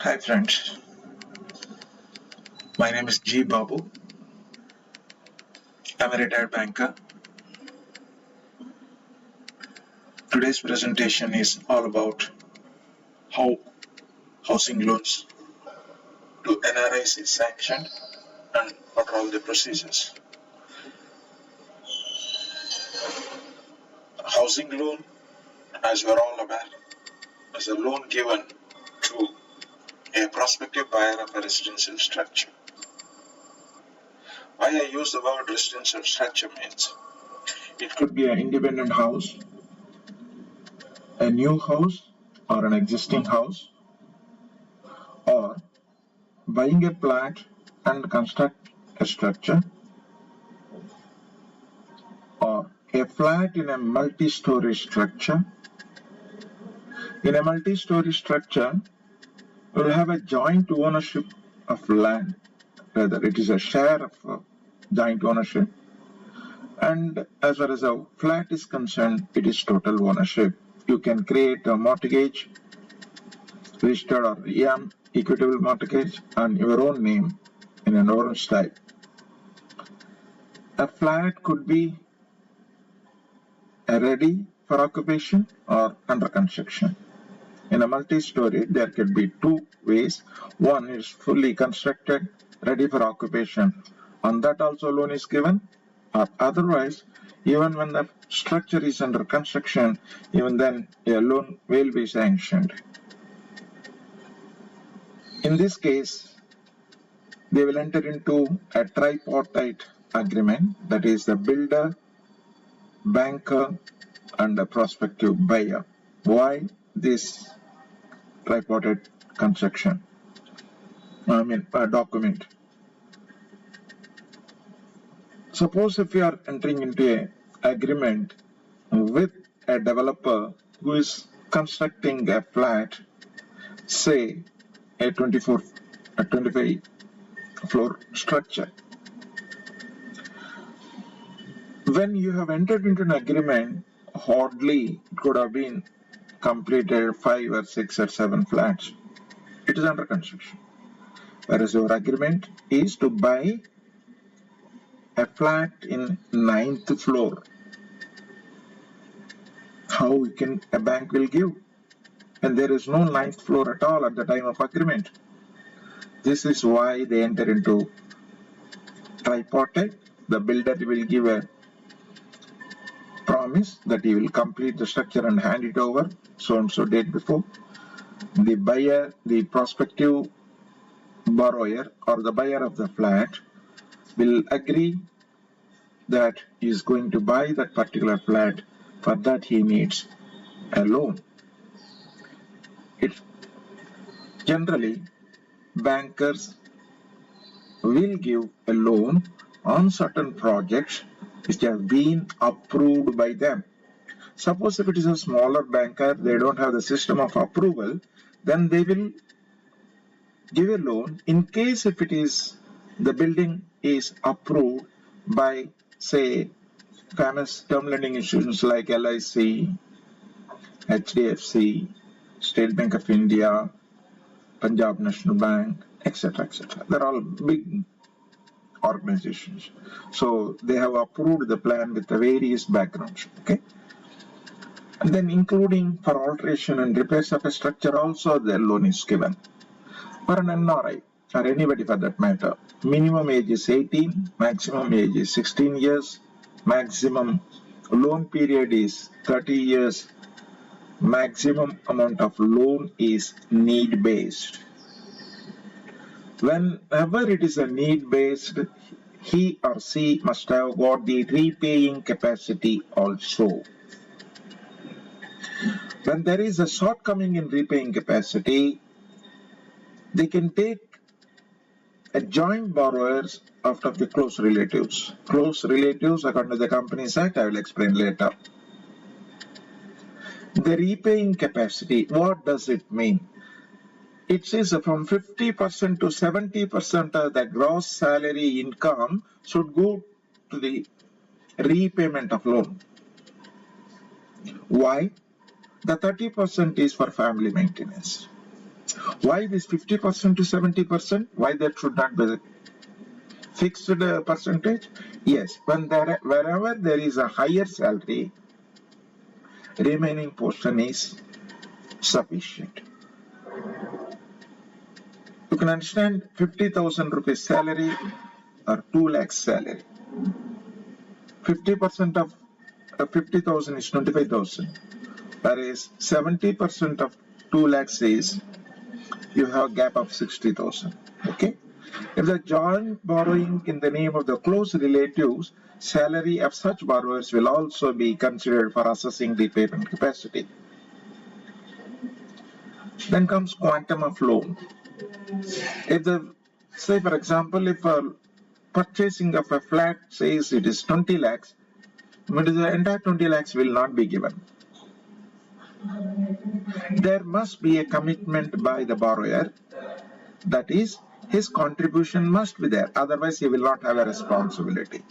Hi friends, my name is G. Babu. I'm a retired banker. Today's presentation is all about how housing loans to NRIs is sanctioned and what are all the procedures. Housing loan, as you are all aware, is a loan given to a prospective buyer of a residential structure. Why I use the word residential structure means it could be an independent house, a new house, or an existing house, or buying a plat and construct a structure, or a flat in a multi-story structure. In a multi-story structure, you will have a joint ownership of land, whether it is a share of joint ownership, and as far as a flat is concerned, it is total ownership. You can create a mortgage, registered or EM, equitable mortgage, on your own name in an own style. A flat could be ready for occupation or under construction. In a multi-story, there could be two ways. One is fully constructed, ready for occupation. On that also loan is given. Or otherwise, even when the structure is under construction, even then a loan will be sanctioned. In this case, they will enter into a tripartite agreement, that is the builder, banker, and the prospective buyer. Why this tripartite construction? Document. Suppose if you are entering into an agreement with a developer who is constructing a flat, say a 25 floor structure. When you have entered into an agreement, hardly it could have been completed 5 or 6 or 7 flats. It is under construction. Whereas your agreement is to buy a flat in 9th floor. How can a bank will give? And there is no 9th floor at all at the time of agreement. This is why they enter into tripartite. The builder will give a promise that he will complete the structure and hand it over so and so date before. The buyer, the prospective borrower or the buyer of the flat will agree that he is going to buy that particular flat. For that he needs a loan. Generally, bankers will give a loan on certain projects which have been approved by them. Suppose if it is a smaller banker, they don't have the system of approval, then they will give a loan in case if it is the building is approved by, say, famous term lending institutions like LIC, HDFC, State Bank of India, Punjab National Bank, etc. etc. They're all big organizations. So they have approved the plan with the various backgrounds. Okay. And then including for alteration and repairs of a structure also the loan is given. For an NRI or anybody for that matter, minimum age is 18, maximum age is 16 years, maximum loan period is 30 years, maximum amount of loan is need based. Whenever it is a need based, he or she must have got the repaying capacity also. When there is a shortcoming in repaying capacity, they can take a joint borrowers out of the close relatives. Close relatives, according to the Companies Act, I will explain later. The repaying capacity, what does it mean? It says from 50% to 70% of the gross salary income should go to the repayment of loan. Why? The 30% is for family maintenance. Why this 50% to 70%? Why that should not be fixed percentage? Yes, wherever there is a higher salary, remaining portion is sufficient. You can understand 50,000 rupees salary or 2 lakhs salary. 50% of 50,000 is 25,000, whereas 70% of 2 lakhs is you have a gap of 60,000. Okay. If the joint borrowing in the name of the close relatives, salary of such borrowers will also be considered for assessing the payment capacity. Then comes quantum of loan. If the, say for example, if a purchasing of a flat says it is 20 lakhs, but the entire 20 lakhs will not be given. There must be a commitment by the borrower, that is, his contribution must be there, otherwise he will not have a responsibility.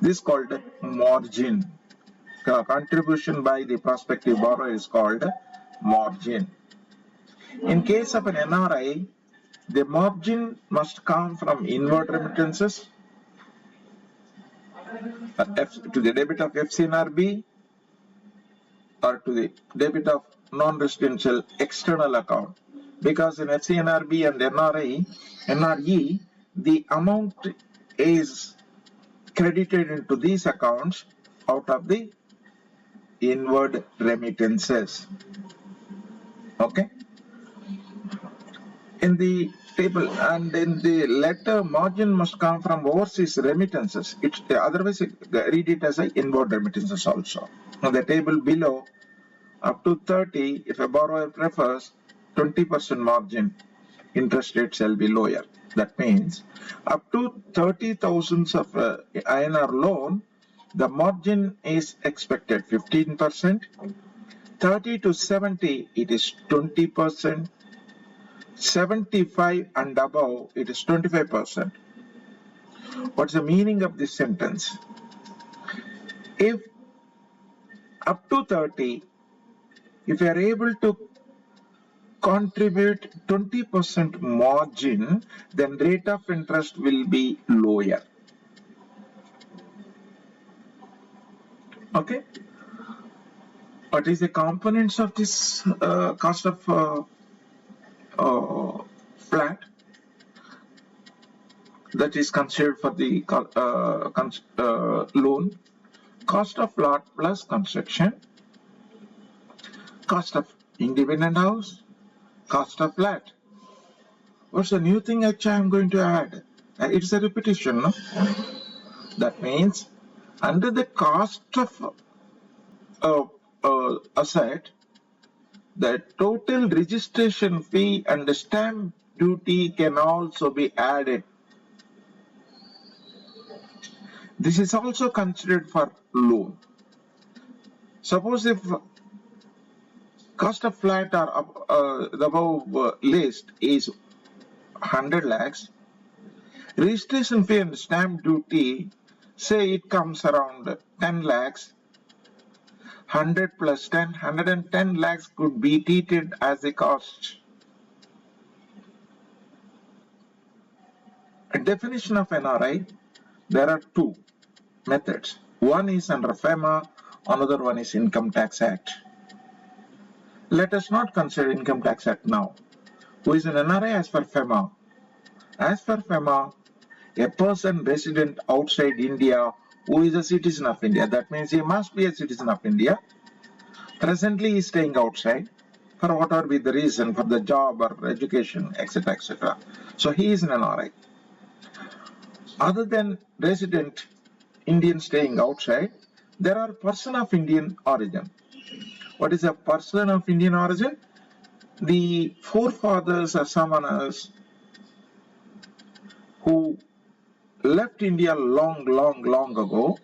This is called margin. Contribution by the prospective borrower is called margin. In case of an NRI, the margin must come from inward remittances to the debit of FCNRB or to the debit of non-residential external account. Because in FCNRB and NRE, the amount is credited into these accounts out of the inward remittances. Okay. In the table and in the letter, margin must come from overseas remittances. Otherwise, read it as inward remittances also. Now, the table below, up to 30, if a borrower prefers 20% margin, interest rate shall be lower. That means up to 30,000 of INR loan, the margin is expected 15%. 30 to 70, it is 20%. 75 and above, it is 25%. What's the meaning of this sentence? If up to 30, if you are able to contribute 20% margin, then rate of interest will be lower. Okay. What is the components of this cost of flat that is considered for the loan? Cost of lot plus construction, cost of independent house, cost of flat. What's the new thing actually I'm going to add? It's a repetition, no? That means under the cost of asset, the total registration fee and the stamp duty can also be added. This is also considered for loan. Suppose if cost of flat or the above list is 100 lakhs, registration fee and stamp duty, say it comes around 10 lakhs, 100 plus 10, 110 lakhs could be treated as a cost. A definition of NRI, there are two methods. One is under FEMA, another one is Income Tax Act. Let us not consider Income Tax Act now. Who is an NRI as per FEMA? As per FEMA, a person resident outside India who is a citizen of India, that means he must be a citizen of India. Presently he is staying outside for whatever be the reason, for the job or education, etc., etc. So he is an NRI. Other than resident Indian staying outside, there are person of Indian origin. What is a person of Indian origin? The forefathers or someone who left India long ago.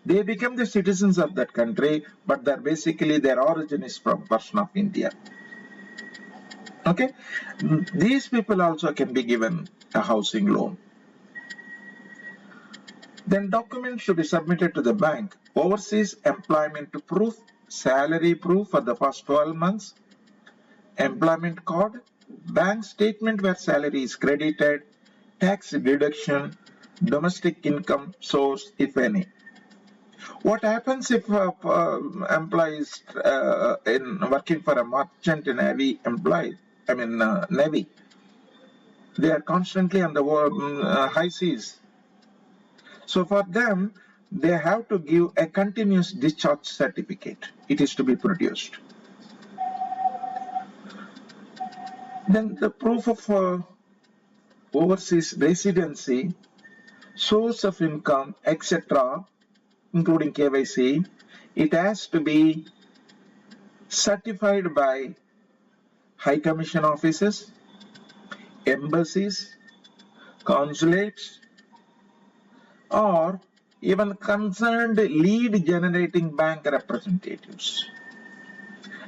They become the citizens of that country, but basically their origin is from person of India. Okay, these people also can be given a housing loan. Then documents should be submitted to the bank. Overseas employment proof, salary proof for the first 12 months, employment card, bank statement where salary is credited, tax deduction, domestic income source, if any. What happens if employee is working for a merchant navy employee? Navy. They are constantly on the high seas. So for them, they have to give a continuous discharge certificate. It is to be produced. Then the proof of overseas residency, source of income, etc., including KYC, it has to be certified by High Commission offices, embassies, consulates, or even concerned lead generating bank representatives.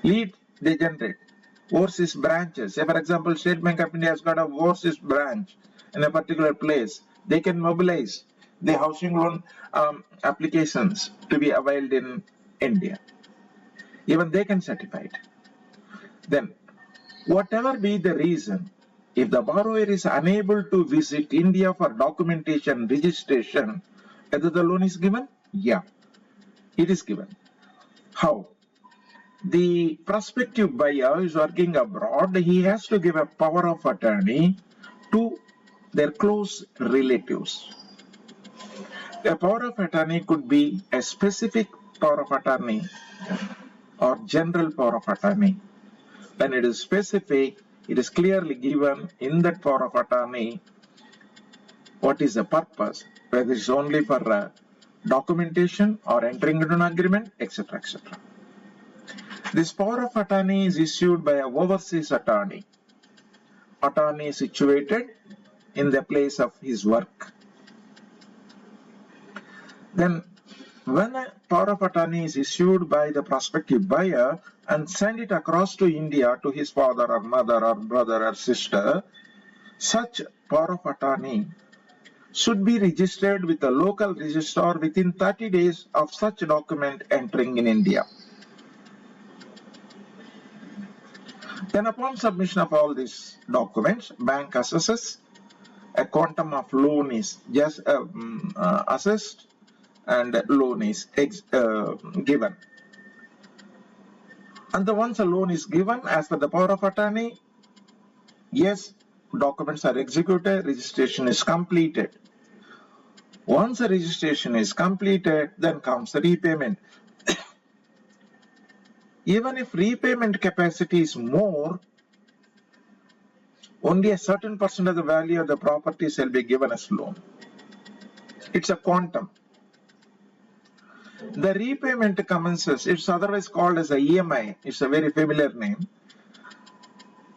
Lead they generate overseas branches. Say, for example, State Bank of India has got a overseas branch in a particular place. They can mobilize the housing loan applications to be availed in India. Even they can certify it. Then, whatever be the reason, if the borrower is unable to visit India for documentation, registration, whether the loan is given? Yeah, it is given. How? The prospective buyer is working abroad, he has to give a power of attorney to their close relatives. A power of attorney could be a specific power of attorney or general power of attorney. When it is specific, it is clearly given in that power of attorney what is the purpose, whether it's only for documentation or entering into an agreement, etc., etc. This power of attorney is issued by an overseas attorney. Attorney is situated in the place of his work. Then, when a power of attorney is issued by the prospective buyer and send it across to India to his father or mother or brother or sister, such power of attorney should be registered with the local registrar within 30 days of such document entering in India. Then upon submission of all these documents, bank assesses, a quantum of loan is just assessed and loan is given. And once a loan is given, as per the power of attorney, yes, documents are executed, registration is completed. Once the registration is completed, then comes the repayment. Even if repayment capacity is more, only a certain percent of the value of the property shall be given as loan. It's a quantum. The repayment commences, it's otherwise called as a EMI, it's a very familiar name.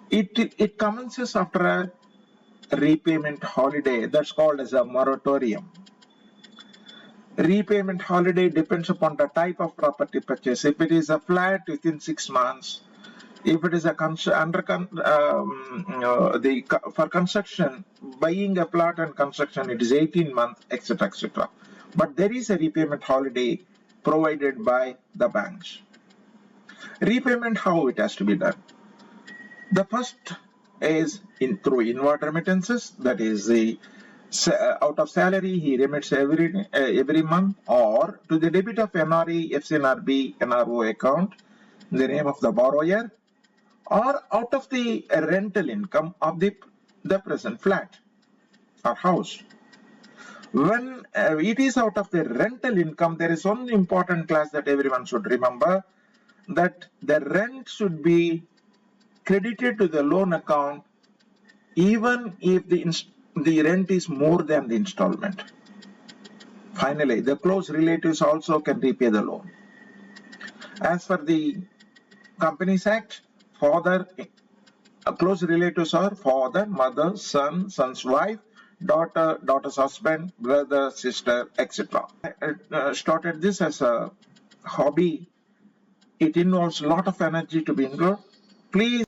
It commences after a repayment holiday, that's called as a moratorium. Repayment holiday depends upon the type of property purchase. If it is a flat, within 6 months. If it is a for construction, buying a plot and construction, it is 18 months, etc., etc. But there is a repayment holiday provided by the banks. Repayment, how it has to be done? The first is through inward remittances, that is the out of salary he remits every month, or to the debit of NRI, FCNRB, NRO account in the name of the borrower, or out of the rental income of the present flat or house. When it is out of the rental income, there is one important clause that everyone should remember, that the rent should be credited to the loan account even if the rent is more than the installment. Finally, the close relatives also can repay the loan. As for the Companies Act, close relatives are father, mother, son, son's wife, daughter, daughter's husband, brother, sister, etc. I started this as a hobby. It involves a lot of energy to be involved. Please